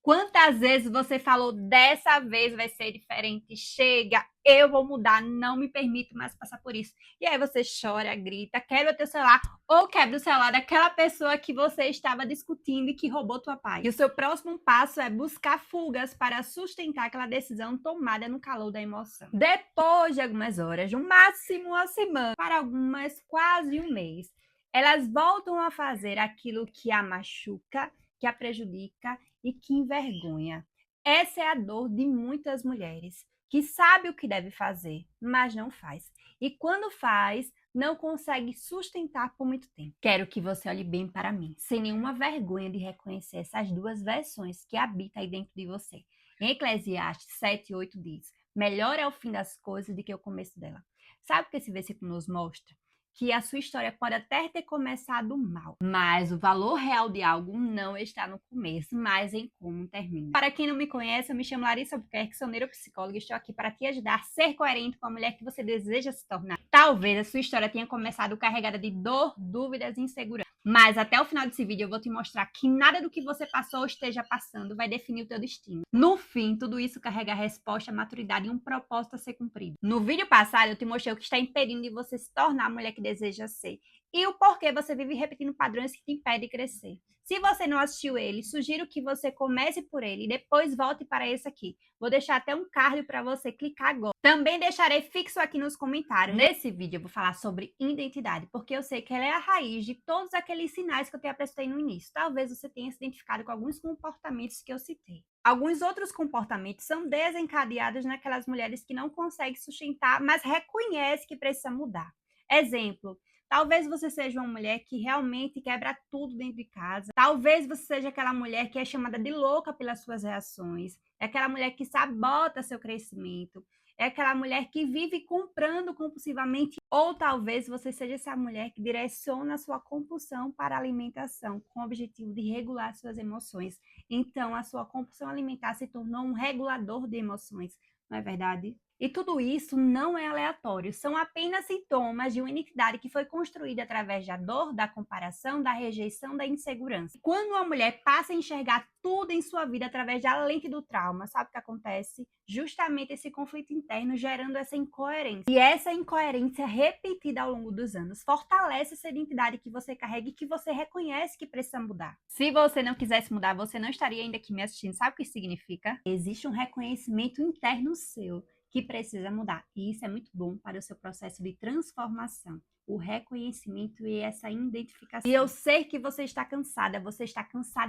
Quantas vezes você falou, dessa vez vai ser diferente, chega, eu vou mudar, não me permito mais passar por isso. E aí você chora, grita, quebra o teu celular ou quebra o celular daquela pessoa que você estava discutindo e que roubou tua paz. E o seu próximo passo é buscar fugas para sustentar aquela decisão tomada no calor da emoção. Depois de algumas horas, no máximo uma semana, para algumas quase um mês, elas voltam a fazer aquilo que a machuca, que a prejudica e que envergonha. Essa é a dor de muitas mulheres, que sabe o que deve fazer, mas não faz. E quando faz, não consegue sustentar por muito tempo. Quero que você olhe bem para mim, sem nenhuma vergonha de reconhecer essas duas versões que habitam aí dentro de você. Em Eclesiastes 7:8 diz: melhor é o fim das coisas do que o começo dela. Sabe o que esse versículo nos mostra? Que a sua história pode até ter começado mal, mas o valor real de algo não está no começo, mas em como termina. Para quem não me conhece, eu me chamo Larissa Albuquerque, sou neuropsicóloga e estou aqui para te ajudar a ser coerente com a mulher que você deseja se tornar. Talvez a sua história tenha começado carregada de dor, dúvidas e insegurança, mas até o final desse vídeo eu vou te mostrar que nada do que você passou ou esteja passando vai definir o teu destino. No fim, tudo isso carrega a resposta, a maturidade e um propósito a ser cumprido. No vídeo passado, eu te mostrei o que está impedindo de você se tornar a mulher que deseja ser e o porquê você vive repetindo padrões que te impedem de crescer. Se você não assistiu ele, sugiro que você comece por ele e depois volte para esse aqui. Vou deixar até um card para você clicar agora. Também deixarei fixo aqui nos comentários. Nesse vídeo eu vou falar sobre identidade, porque eu sei que ela é a raiz de todos aqueles sinais que eu te apresentei no início. Talvez você tenha se identificado com alguns comportamentos que eu citei. Alguns outros comportamentos são desencadeados naquelas mulheres que não conseguem sustentar, mas reconhecem que precisa mudar. Exemplo, talvez você seja uma mulher que realmente quebra tudo dentro de casa. Talvez você seja aquela mulher que é chamada de louca pelas suas reações. É aquela mulher que sabota seu crescimento. É aquela mulher que vive comprando compulsivamente. Ou talvez você seja essa mulher que direciona a sua compulsão para a alimentação com o objetivo de regular suas emoções. Então, a sua compulsão alimentar se tornou um regulador de emoções, não é verdade? E tudo isso não é aleatório, são apenas sintomas de uma identidade que foi construída através da dor, da comparação, da rejeição, da insegurança. Quando uma mulher passa a enxergar tudo em sua vida através da lente do trauma, sabe o que acontece? Justamente esse conflito interno gerando essa incoerência. E essa incoerência repetida ao longo dos anos fortalece essa identidade que você carrega e que você reconhece que precisa mudar. Se você não quisesse mudar, você não estaria ainda aqui me assistindo. Sabe o que isso significa? Existe um reconhecimento interno seu que precisa mudar. E isso é muito bom para o seu processo de transformação, o reconhecimento e essa identificação. E eu sei que você está cansada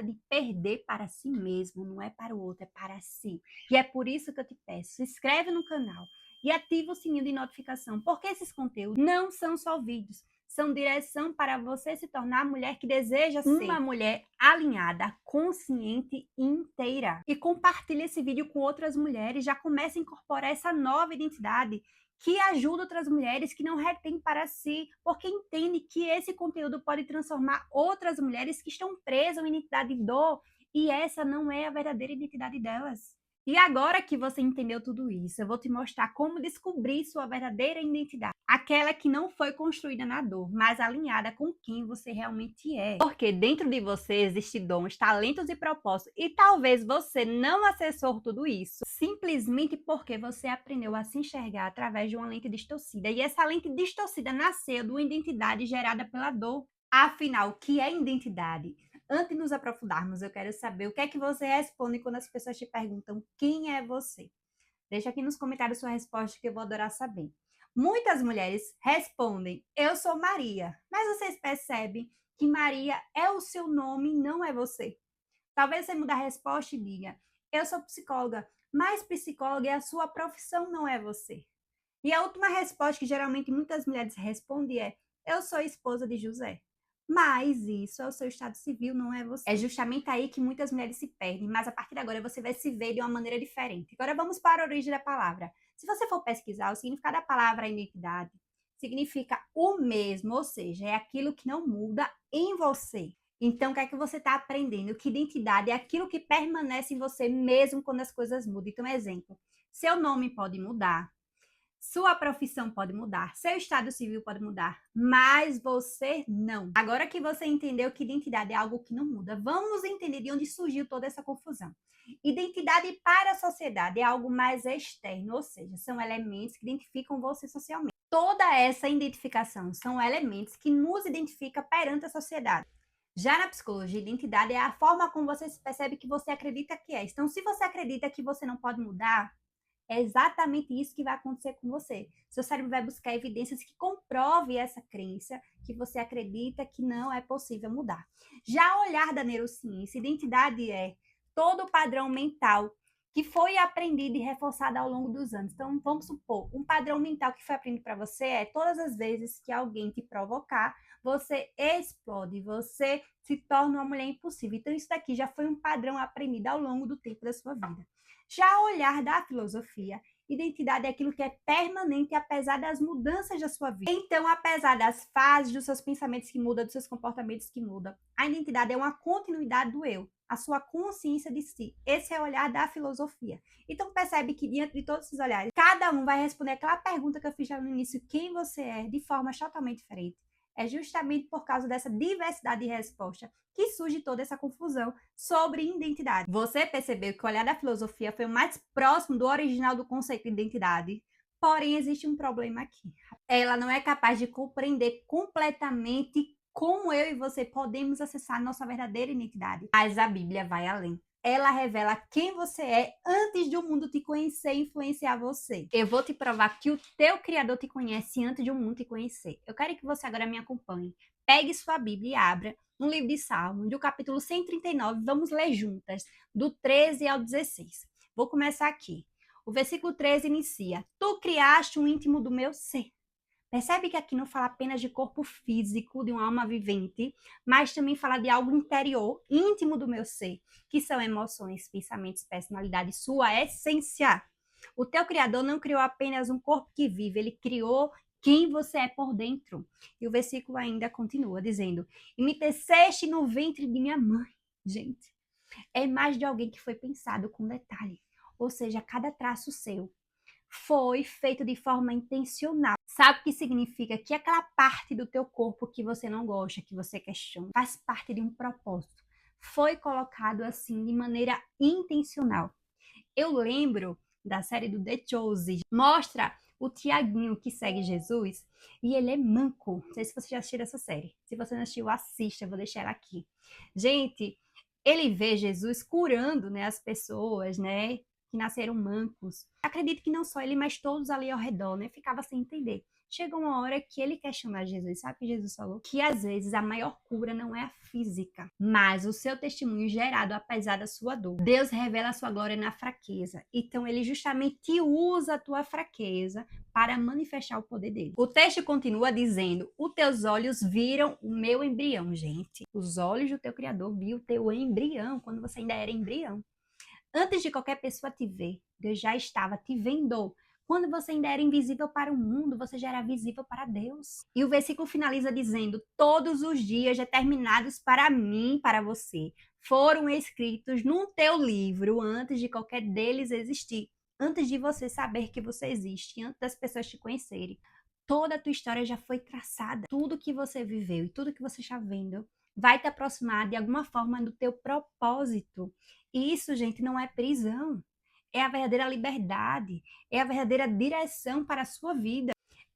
de perder para si mesmo, não é para o outro, é para si. E é por isso que eu te peço, se inscreve no canal e ativa o sininho de notificação, porque esses conteúdos não são só vídeos, são direção para você se tornar a mulher que deseja ser. Uma mulher alinhada, consciente e inteira. E compartilhe esse vídeo com outras mulheres, já comece a incorporar essa nova identidade que ajuda outras mulheres que não retêm para si, porque entende que esse conteúdo pode transformar outras mulheres que estão presas a uma identidade de dor e essa não é a verdadeira identidade delas. E agora que você entendeu tudo isso, eu vou te mostrar como descobrir sua verdadeira identidade. Aquela que não foi construída na dor, mas alinhada com quem você realmente é. Porque dentro de você existem dons, talentos e propósitos. E talvez você não acessou tudo isso simplesmente porque você aprendeu a se enxergar através de uma lente distorcida. E essa lente distorcida nasceu de uma identidade gerada pela dor. Afinal, o que é identidade? Antes de nos aprofundarmos, eu quero saber o que é que você responde quando as pessoas te perguntam quem é você. Deixa aqui nos comentários sua resposta que eu vou adorar saber. Muitas mulheres respondem, eu sou Maria, mas vocês percebem que Maria é o seu nome, não é você. Talvez você mude a resposta e diga, eu sou psicóloga, mas psicóloga é a sua profissão, não é você. E a última resposta que geralmente muitas mulheres respondem é, eu sou esposa de José. Mas isso é o seu estado civil, não é você. É justamente aí que muitas mulheres se perdem, mas a partir de agora você vai se ver de uma maneira diferente. Agora vamos para a origem da palavra. Se você for pesquisar, o significado da palavra identidade significa o mesmo, ou seja, é aquilo que não muda em você. Então, o que é que você está aprendendo? Que identidade é aquilo que permanece em você mesmo quando as coisas mudam. Então, exemplo, seu nome pode mudar, Sua profissão pode mudar, seu estado civil pode mudar, mas você não. Agora que você entendeu que identidade é algo que não muda, vamos entender de onde surgiu toda essa confusão. Identidade para a sociedade é algo mais externo, ou seja, são elementos que identificam você socialmente. Toda essa identificação são elementos que nos identificam perante a sociedade. Já na psicologia, identidade é a forma como você se percebe que você acredita que é. Então, se você acredita que você não pode mudar, é exatamente isso que vai acontecer com você. Seu cérebro vai buscar evidências que comprovem essa crença que você acredita que não é possível mudar. Já o olhar da neurociência, identidade é todo o padrão mental que foi aprendido e reforçado ao longo dos anos. Então, vamos supor, um padrão mental que foi aprendido para você é todas as vezes que alguém te provocar, você explode, você se torna uma mulher impossível. Então, isso daqui já foi um padrão aprendido ao longo do tempo da sua vida. Já o olhar da filosofia, identidade é aquilo que é permanente apesar das mudanças da sua vida. Então, apesar das fases, dos seus pensamentos que mudam, dos seus comportamentos que mudam, a identidade é uma continuidade do eu, a sua consciência de si. Esse é o olhar da filosofia. Então, percebe que diante de todos esses olhares, cada um vai responder aquela pergunta que eu fiz lá no início, quem você é, de forma totalmente diferente. É justamente por causa dessa diversidade de resposta que surge toda essa confusão sobre identidade. Você percebeu que o olhar da filosofia foi o mais próximo do original do conceito de identidade? Porém, existe um problema aqui. Ela não é capaz de compreender completamente como eu e você podemos acessar nossa verdadeira identidade. Mas a Bíblia vai além. Ela revela quem você é antes de o mundo te conhecer e influenciar você. Eu vou te provar que o teu Criador te conhece antes de o mundo te conhecer. Eu quero que você agora me acompanhe. Pegue sua Bíblia e abra no livro de Salmos, do capítulo 139. Vamos ler juntas, do 13 ao 16. Vou começar aqui. O versículo 13 inicia: Tu criaste um íntimo do meu ser. Percebe que aqui não fala apenas de corpo físico, de uma alma vivente, mas também fala de algo interior, íntimo do meu ser, que são emoções, pensamentos, personalidade, sua essência. O teu Criador não criou apenas um corpo que vive, ele criou quem você é por dentro. E o versículo ainda continua dizendo: E me teceste no ventre de minha mãe. Gente, é mais de alguém que foi pensado com detalhe. Ou seja, cada traço seu foi feito de forma intencional. Sabe o que significa? Que aquela parte do teu corpo que você não gosta, que você questiona, faz parte de um propósito. Foi colocado assim de maneira intencional. Eu lembro da série do The Chosen. Mostra o Tiaguinho que segue Jesus e ele é manco. Não sei se você já assistiu essa série. Se você não assistiu, assista. Eu vou deixar ela aqui. Gente, ele vê Jesus curando, né, as pessoas, né, que nasceram mancos. Acredito que não só ele, mas todos ali ao redor, né, ficava sem entender. Chega uma hora que ele questiona Jesus. Sabe o que Jesus falou? Que às vezes a maior cura não é a física, mas o seu testemunho gerado apesar da sua dor. Deus revela a sua glória na fraqueza. Então ele justamente usa a tua fraqueza para manifestar o poder dele. O texto continua dizendo: os teus olhos viram o meu embrião, gente. Os olhos do teu Criador viu o teu embrião, quando você ainda era embrião. Antes de qualquer pessoa te ver, Deus já estava te vendo. Quando você ainda era invisível para o mundo, você já era visível para Deus. E o versículo finaliza dizendo: todos os dias determinados para mim, para você, foram escritos no teu livro antes de qualquer deles existir. Antes de você saber que você existe, antes das pessoas te conhecerem. Toda a tua história já foi traçada. Tudo que você viveu e tudo que você está vendo vai te aproximar de alguma forma do teu propósito. E isso, gente, não é prisão. É a verdadeira liberdade. É a verdadeira direção para a sua vida.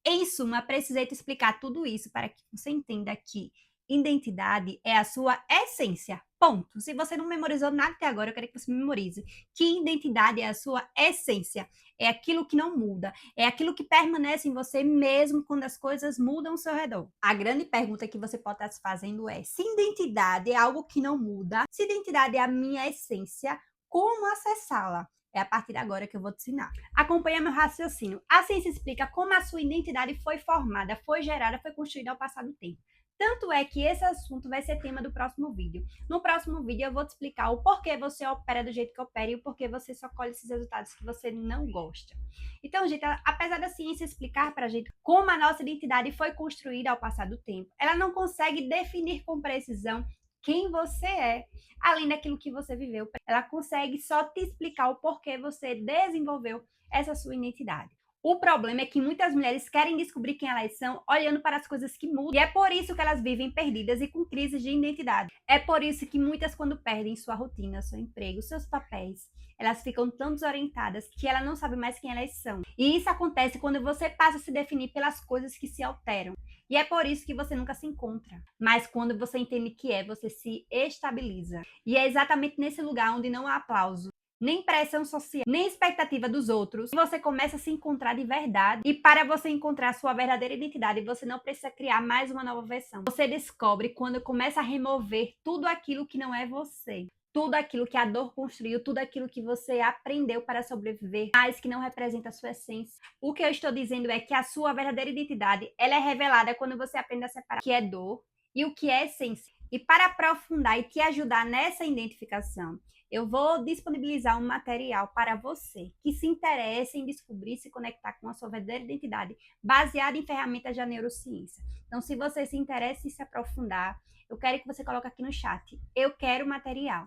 Em suma, precisei te explicar tudo isso para que você entenda que identidade é a sua essência. Ponto. Se você não memorizou nada até agora, eu quero que você memorize que identidade é a sua essência. É aquilo que não muda. É aquilo que permanece em você mesmo quando as coisas mudam ao seu redor. A grande pergunta que você pode estar se fazendo é: se identidade é algo que não muda, se identidade é a minha essência, como acessá-la? É a partir de agora que eu vou te ensinar. Acompanha meu raciocínio. A ciência explica como a sua identidade foi formada, foi gerada, foi construída ao passar do tempo. Tanto é que esse assunto vai ser tema do próximo vídeo. No próximo vídeo eu vou te explicar o porquê você opera do jeito que opera e o porquê você só colhe esses resultados que você não gosta. Então, gente, apesar da ciência explicar pra gente como a nossa identidade foi construída ao passar do tempo, ela não consegue definir com precisão quem você é, além daquilo que você viveu. Ela consegue só te explicar o porquê você desenvolveu essa sua identidade. O problema é que muitas mulheres querem descobrir quem elas são olhando para as coisas que mudam. E é por isso que elas vivem perdidas e com crises de identidade. É por isso que muitas, quando perdem sua rotina, seu emprego, seus papéis, elas ficam tão desorientadas que elas não sabem mais quem elas são. E isso acontece quando você passa a se definir pelas coisas que se alteram. E é por isso que você nunca se encontra. Mas quando você entende que você se estabiliza. E é exatamente nesse lugar onde não há aplauso, nem pressão social, nem expectativa dos outros, você começa a se encontrar de verdade. E para você encontrar a sua verdadeira identidade, você não precisa criar mais uma nova versão. Você descobre quando começa a remover tudo aquilo que não é você. Tudo aquilo que a dor construiu, tudo aquilo que você aprendeu para sobreviver, mas que não representa a sua essência. O que eu estou dizendo é que a sua verdadeira identidade, ela é revelada quando você aprende a separar o que é dor e o que é essência. E para aprofundar e te ajudar nessa identificação, eu vou disponibilizar um material para você que se interessa em descobrir e se conectar com a sua verdadeira identidade, baseado em ferramentas da neurociência. Então, se você se interessa em se aprofundar, eu quero que você coloque aqui no chat, eu quero material.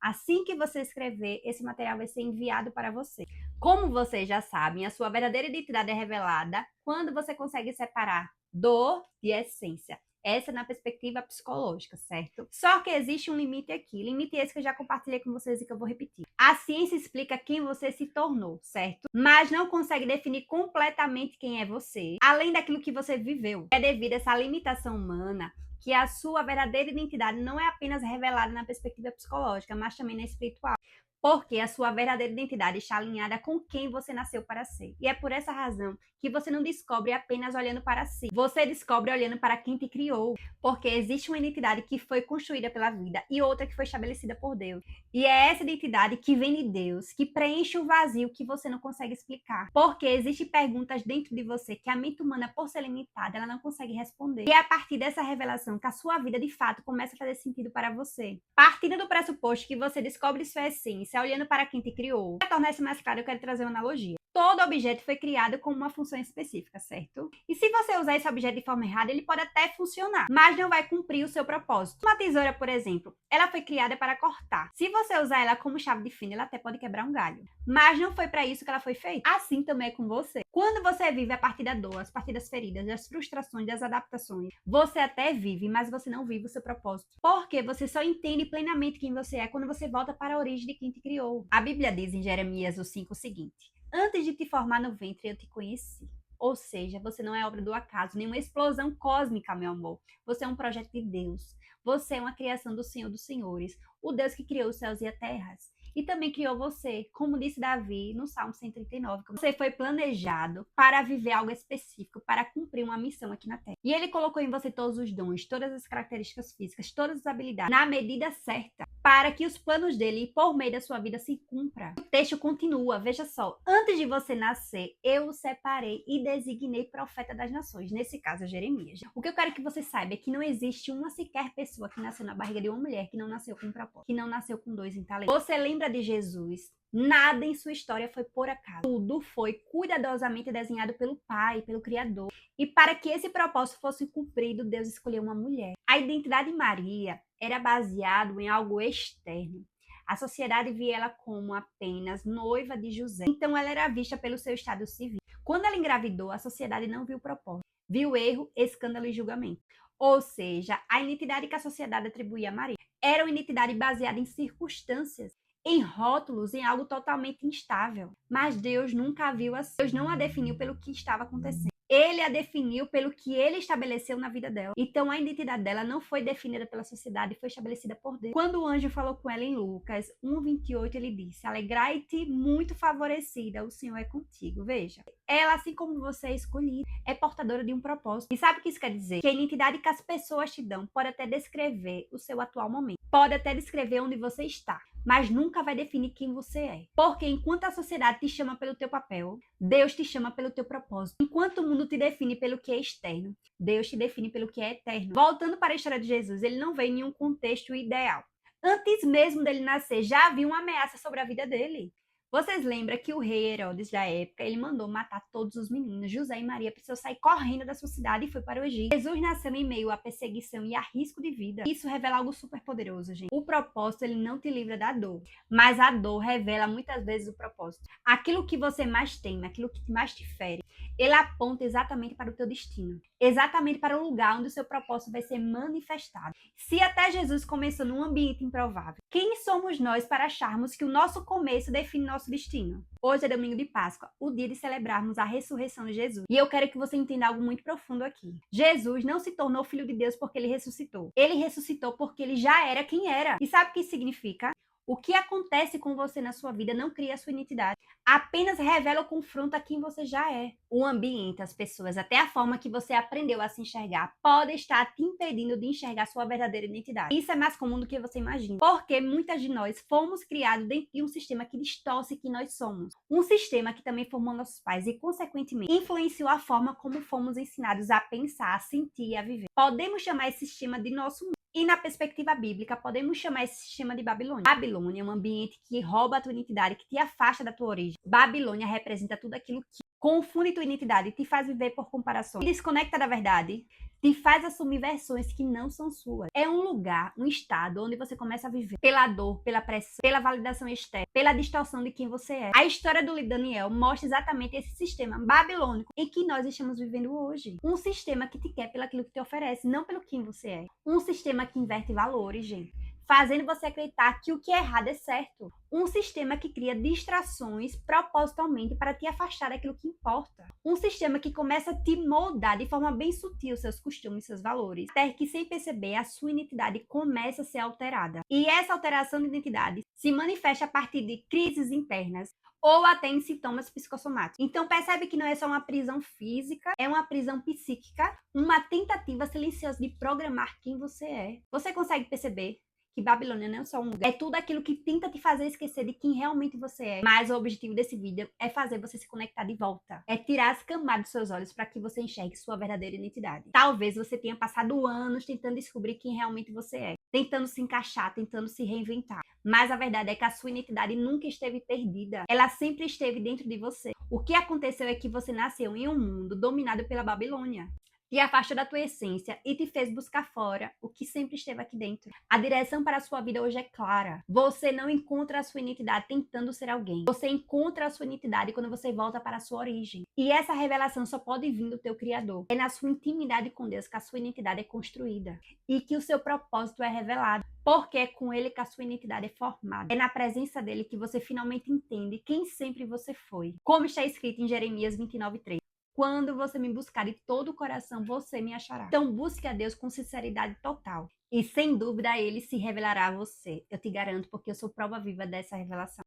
Assim que você escrever, esse material vai ser enviado para você. Como vocês já sabem, a sua verdadeira identidade é revelada quando você consegue separar dor de essência. Essa é na perspectiva psicológica, certo? Só que existe um limite aqui. Limite esse que eu já compartilhei com vocês e que eu vou repetir. A ciência explica quem você se tornou, certo? Mas não consegue definir completamente quem é você, além daquilo que você viveu. É devido a essa limitação humana que a sua verdadeira identidade não é apenas revelada na perspectiva psicológica, mas também na espiritual. Porque a sua verdadeira identidade está alinhada com quem você nasceu para ser. E é por essa razão que você não descobre apenas olhando para si. Você descobre olhando para quem te criou. Porque existe uma identidade que foi construída pela vida e outra que foi estabelecida por Deus. E é essa identidade que vem de Deus, que preenche o vazio que você não consegue explicar. Porque existem perguntas dentro de você que a mente humana, por ser limitada, ela não consegue responder. E é a partir dessa revelação que a sua vida, de fato, começa a fazer sentido para você. Partindo do pressuposto que você descobre sua essência, olhando para quem te criou. Para tornar isso mais claro, eu quero trazer uma analogia. Todo objeto foi criado com uma função específica, certo? E se você usar esse objeto de forma errada, ele pode até funcionar, mas não vai cumprir o seu propósito. Uma tesoura, por exemplo, ela foi criada para cortar. Se você usar ela como chave de fenda, ela até pode quebrar um galho. Mas não foi para isso que ela foi feita. Assim também é com você. Quando você vive a partir da dor, a partir das feridas, das frustrações, das adaptações, você até vive, mas você não vive o seu propósito. Porque você só entende plenamente quem você é quando você volta para a origem de quem te criou. A Bíblia diz em Jeremias 5 o seguinte: antes de te formar no ventre, eu te conheci. Ou seja, você não é obra do acaso, nenhuma explosão cósmica, meu amor. Você é um projeto de Deus. Você é uma criação do Senhor dos Senhores, o Deus que criou os céus e a terra. E também criou você, como disse Davi no Salmo 139. Você foi planejado para viver algo específico, para cumprir uma missão aqui na Terra. E ele colocou em você todos os dons, todas as características físicas, todas as habilidades, na medida certa, para que os planos dele, por meio da sua vida, se cumpra. O texto continua, veja só. Antes de você nascer, eu o separei e designei profeta das nações. Nesse caso, Jeremias. O que eu quero que você saiba é que não existe uma sequer pessoa que nasceu na barriga de uma mulher que não nasceu com um propósito, que não nasceu com dois em talento. Você lembra de Jesus? Nada em sua história foi por acaso. Tudo foi cuidadosamente desenhado pelo Pai, pelo Criador. E para que esse propósito fosse cumprido, Deus escolheu uma mulher. A identidade de Maria era baseada em algo externo. A sociedade via ela como apenas noiva de José. Então ela era vista pelo seu estado civil. Quando ela engravidou, a sociedade não viu o propósito. Viu erro, escândalo e julgamento. Ou seja, a identidade que a sociedade atribuía a Maria era uma identidade baseada em circunstâncias, em rótulos, em algo totalmente instável. Mas Deus nunca a viu assim. Deus não a definiu pelo que estava acontecendo. Ele a definiu pelo que ele estabeleceu na vida dela. Então a identidade dela não foi definida pela sociedade, foi estabelecida por Deus. Quando o anjo falou com ela em Lucas 1:28, ele disse: alegrai-te, muito favorecida, o Senhor é contigo. Veja, ela, assim como você é escolhida, é portadora de um propósito. E sabe o que isso quer dizer? Que a identidade que as pessoas te dão pode até descrever o seu atual momento, pode até descrever onde você está, mas nunca vai definir quem você é. Porque enquanto a sociedade te chama pelo teu papel, Deus te chama pelo teu propósito. Enquanto o mundo te define pelo que é externo, Deus te define pelo que é eterno. Voltando para a história de Jesus, ele não veio em nenhum contexto ideal. Antes mesmo dele nascer, já havia uma ameaça sobre a vida dele. Vocês lembram que o rei Herodes da época, ele mandou matar todos os meninos. José e Maria precisou sair correndo da sua cidade e foi para o Egito. Jesus nasceu em meio à perseguição e a risco de vida. Isso revela algo super poderoso, gente. O propósito, ele não te livra da dor, mas a dor revela muitas vezes o propósito. Aquilo que você mais teme, aquilo que mais te fere, ele aponta exatamente para o teu destino, exatamente para o lugar onde o seu propósito vai ser manifestado. Se até Jesus começou num ambiente improvável, quem somos nós para acharmos que o nosso começo define nosso destino? Hoje é domingo de Páscoa, o dia de celebrarmos a ressurreição de Jesus. E eu quero que você entenda algo muito profundo aqui. Jesus não se tornou filho de Deus porque ele ressuscitou. Ele ressuscitou porque ele já era quem era. E sabe o que isso significa? O que acontece com você na sua vida não cria a sua identidade. Apenas revela ou confronta quem você já é. O ambiente, as pessoas, até a forma que você aprendeu a se enxergar, pode estar te impedindo de enxergar sua verdadeira identidade. Isso é mais comum do que você imagina. Porque muitas de nós fomos criados dentro de um sistema que distorce quem nós somos. Um sistema que também formou nossos pais e, consequentemente, influenciou a forma como fomos ensinados a pensar, a sentir e a viver. Podemos chamar esse sistema de nosso mundo. E na perspectiva bíblica, podemos chamar esse sistema de Babilônia. Babilônia é um ambiente que rouba a tua identidade, que te afasta da tua origem. Babilônia representa tudo aquilo que confunde tua identidade, te faz viver por comparação, te desconecta da verdade, te faz assumir versões que não são suas. É um lugar, um estado onde você começa a viver pela dor, pela pressão, pela validação externa, pela distorção de quem você é. A história do livro Daniel mostra exatamente esse sistema babilônico em que nós estamos vivendo hoje. Um sistema que te quer pelo aquilo que te oferece, não pelo quem você é. Um sistema que inverte valores, gente, fazendo você acreditar que o que é errado é certo. Um sistema que cria distrações propositalmente para te afastar daquilo que importa. Um sistema que começa a te moldar de forma bem sutil seus costumes, seus valores, até que, sem perceber, a sua identidade começa a ser alterada. E essa alteração de identidade se manifesta a partir de crises internas ou até em sintomas psicossomáticos. Então percebe que não é só uma prisão física, é uma prisão psíquica, uma tentativa silenciosa de programar quem você é. Você consegue perceber que Babilônia não é só um lugar, é tudo aquilo que tenta te fazer esquecer de quem realmente você é. Mas o objetivo desse vídeo é fazer você se conectar de volta. É tirar as camadas dos seus olhos para que você enxergue sua verdadeira identidade. Talvez você tenha passado anos tentando descobrir quem realmente você é, tentando se encaixar, tentando se reinventar. Mas a verdade é que a sua identidade nunca esteve perdida. Ela sempre esteve dentro de você. O que aconteceu é que você nasceu em um mundo dominado pela Babilônia. Te afastou da tua essência e te fez buscar fora o que sempre esteve aqui dentro. A direção para a sua vida hoje é clara. Você não encontra a sua identidade tentando ser alguém. Você encontra a sua identidade quando você volta para a sua origem. E essa revelação só pode vir do teu Criador. É na sua intimidade com Deus que a sua identidade é construída e que o seu propósito é revelado. Porque é com ele que a sua identidade é formada. É na presença dele que você finalmente entende quem sempre você foi. Como está escrito em Jeremias 29:3. Quando você me buscar de todo o coração, você me achará. Então busque a Deus com sinceridade total. E sem dúvida ele se revelará a você. Eu te garanto, porque eu sou prova viva dessa revelação.